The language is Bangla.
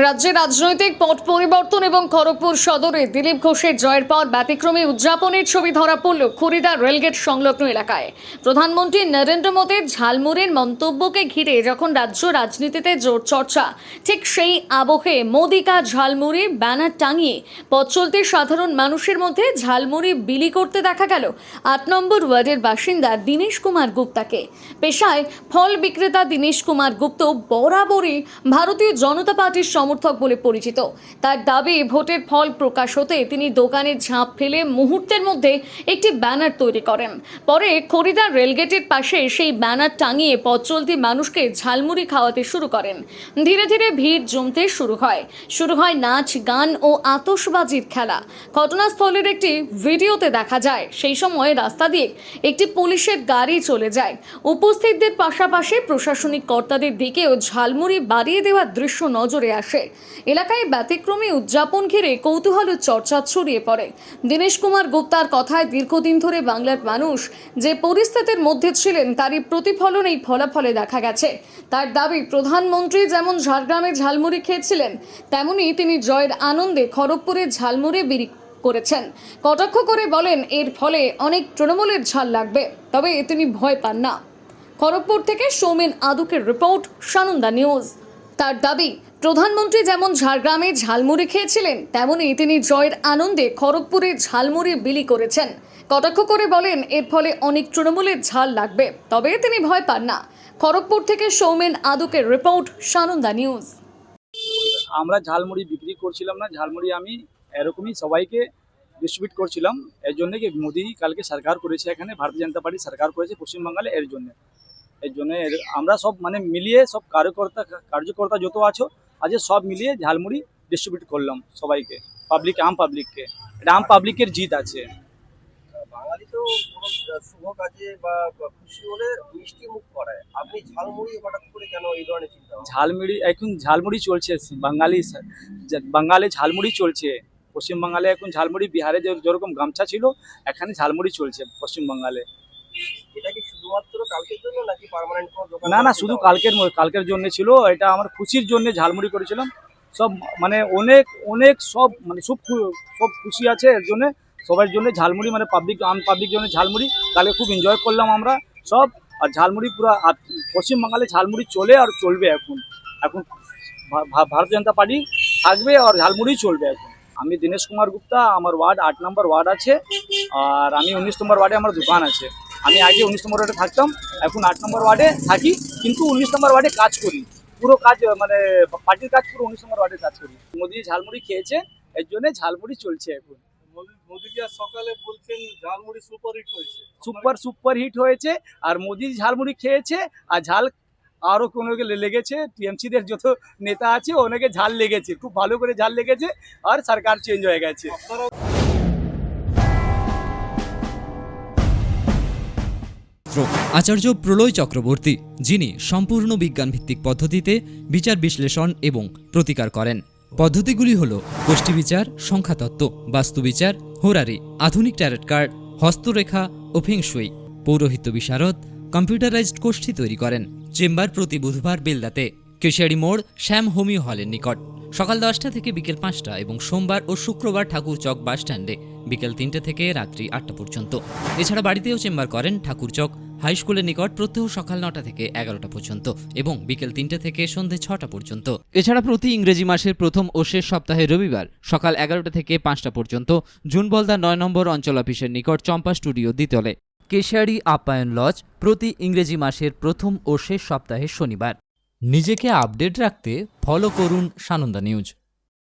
রাজ্যে রাজনৈতিক পট পরিবর্তন এবং খড়গপুর সদরে দিলীপ ঘোষের জয়ের পর ব্যতিক্রমী উদযাপনের ছবি ধরা পড়ল খড়িদা রেলগেট সংলগ্ন এলাকায়। প্রধানমন্ত্রী নরেন্দ্র মোদীর ঝালমুড়ির মন্তব্যকে ঘিরে যখন রাজ্য রাজনীতিতে জোর চর্চা, ঠিক সেই আবহে মোদি কা ঝালমুড়ি ব্যানার টাঙিয়ে পথ চলতে সাধারণ মানুষের মধ্যে ঝালমুড়ি বিলি করতে দেখা গেল ৮ নম্বর ওয়ার্ডের বাসিন্দা দীনেশ কুমার গুপ্তাকে। পেশায় ফল বিক্রেতা দীনেশ কুমার গুপ্ত বরাবরই ভারতীয় জনতা পার্টির সমর্থক বলে পরিচিত। তার দাবি, ভোটের ফল প্রকাশ হতে তিনি দোকানে ঝাঁপ ফেলে মুহূর্তের মধ্যে একটি ব্যানার তৈরি করেন। পরে খড়িদা রেলগেটের পাশে সেই ব্যানার টাঙিয়ে পথ চলতি মানুষকে ঝালমুড়ি খাওয়াতে শুরু করেন। ধীরে ধীরে ভিড় জমতে শুরু হয় নাচ, গান ও আতশবাজির খেলা। ঘটনাস্থলের একটি ভিডিওতে দেখা যায় সেই সময় রাস্তা দিয়ে একটি পুলিশের গাড়ি চলে যায়। উপস্থিতদের পাশাপাশি প্রশাসনিক কর্তাদের দিকেও ঝালমুড়ি বাড়িয়ে দেওয়ার দৃশ্য নজরে আসে। এলাকায় ব্যতিক্রমী উদযাপন ঘিরে কৌতূহল ও চর্চা ছড়িয়ে পড়ে। দীনেশ কুমার গুপ্তার কথায়, দীর্ঘদিন ধরে বাংলার মানুষ যে পরিস্থিতির মধ্যে ছিলেন তারই প্রতিফলন এই ফলাফলে দেখা গেছে। তার দাবি, প্রধানমন্ত্রী যেমন ঝাড়গ্রামে ঝালমুড়ি খেয়েছিলেন, তেমনি তিনি জয়ের আনন্দে খড়গপুরে ঝালমুড়ি বিলি করেছেন। কটাক্ষ করে বলেন, এর ফলে অনেক তৃণমূলের ঝাল লাগবে, তবে তিনি ভয় পান না। খড়গপুর থেকে সৌমেন আদুকের রিপোর্ট, সানন্দা নিউজ। তার দাবি, প্রধানমন্ত্রী যেমন ঝাড়গ্রামে ঝালমুড়ি খেয়েছিলেন, তেমনি তিনি জয়ের আনন্দে খড়গপুরে ঝালমুড়ি বিলি করেছেন। কটাক্ষ করে বলেন, এর ফলে অনেক তৃণমূলের ঝাল লাগবে, তবে তিনি ভয় পান না। খড়গপুর থেকে সৌমেন আদুকের রিপোর্ট, সানন্দা নিউজ। আমরা ঝালমুড়ি বিক্রি করছিলাম না, ঝালমুড়ি আমি এরকমই সবাইকে ডিস্ট্রিবিউট করছিলাম। এর জন্য কি মোদি কালকে সরকার করেছে, এখানে ভারতীয় জনতা পার্টি সরকার করেছে পশ্চিমবাংলায়। এর জন্য আমরা সব মিলিয়ে সব কার্যকর্তা যত আছো আজ সব মিলিয়ে ঝালমুড়ি ডিস্ট্রিবিউট করলাম সবাইকে, আম পাবলিককে। এটা আম পাবলিকের জিত আছে। বাঙালি তো কোনো শুভ কাজে বা খুশি হলে মিষ্টি মুখ করায়, আপনি ঝালমুড়ি হঠাৎ করে কেন এই ধরনের চিন্তা? এখন ঝালমুড়ি চলছে, বাঙালি ঝালমুড়ি চলছে পশ্চিমবাংলায়। এখন ঝালমুড়ি, বিহারে যেরকম গামছা ছিল, এখানে ঝালমুড়ি চলছে পশ্চিমবাংলায়। এটা কি শুধুমাত্র কালকের জন্য নাকি পার্মানেন্ট কোনো দোকান? না, শুধু কালকের জন্য ছিল। এটা আমার খুশির জন্য ঝালমুড়ি করেছিলাম। সব অনেক সব সব খুশি আছে এর জন্য, সবার জন্য ঝালমুড়ি পাবলিক জন্য ঝালমুড়ি কালকে খুব এনজয় করলাম আমরা সব। আর ঝালমুড়ি পুরো পশ্চিমবাংলায় ঝালমুড়ি চলে আর চলবে। এখন ভারতীয় জনতা পার্টি থাকবে আর ঝালমুড়ি চলবে। এখন আমি দীনেশ কুমার গুপ্তা, আমার ওয়ার্ড ৮ নম্বর ওয়ার্ড আছে, আর আমি ১৯ নম্বর ওয়ার্ডে আমার দোকান আছে। আমি আগে ১৯ নম্বর ওয়ার্ডে থাকতাম, এখন ৮ নম্বর ওয়ার্ডে থাকি, কিন্তু ১৯ নম্বর ওয়ার্ডে কাজ করি। পুরো কাজ পার্টির কাজ পুরো ১৯ নম্বর ওয়ার্ডে কাজ করি। মোদি ঝালমুড়ি খেয়েছে, এর জন্য ঝালমুড়ি চলছে। এখন মোদি সকালে বলছেন ঝালমুড়ি সুপারহিট হয়েছে, সুপার হিট হয়েছে। আর মোদি ঝালমুড়ি খেয়েছে, আর ঝাল আরও কোনো লেগেছে। টিএমসিদের যত নেতা আছে অনেকে ঝাল লেগেছে, খুব ভালো করে ঝাল লেগেছে, আর সরকার চেঞ্জ হয়ে গেছে। আচার্য প্রলয় চক্রবর্তী, যিনি সম্পূর্ণ বিজ্ঞানভিত্তিক পদ্ধতিতে বিচার বিশ্লেষণ এবং প্রতিকার করেন। পদ্ধতিগুলি হল গোষ্ঠী বিচার, সংখ্যাতত্ত্ব, বাস্তুবিচার, হোরারি, আধুনিক ট্যারট কার্ড, হস্তরেখা ও ফেংশুই। পৌরোহিত্য বিশারদ, কম্পিউটারাইজড গোষ্ঠী তৈরি করেন। চেম্বার প্রতি বুধবার বেলদাতে, কেশিয়ারি মোড়, শ্যাম হোমিও হলের নিকট, সকাল 10টা থেকে বিকেল 5টা এবং সোমবার ও শুক্রবার ঠাকুরচক বাসস্ট্যান্ডে বিকেল 3টে থেকে রাত্রি 8টা পর্যন্ত। এছাড়া বাড়িতেও চেম্বার করেন ঠাকুরচক হাই স্কুলের নিকট প্রত্যহ সকাল 9টা থেকে 11টা পর্যন্ত এবং বিকেল 3টে থেকে সন্ধে 6টা পর্যন্ত। এছাড়া প্রতি ইংরেজি মাসের প্রথম ও শেষ সপ্তাহে রবিবার সকাল 11টা থেকে 5টা পর্যন্ত জুনবলদা 9 নম্বর অঞ্চল অফিসের নিকট চম্পা স্টুডিও দ্বিতলে। কেশিয়ারি আপ্যায়ন লজ প্রতি ইংরেজি মাসের প্রথম ও শেষ সপ্তাহে শনিবার। নিজেকে আপডেট রাখতে ফলো করুন সানন্দা নিউজ।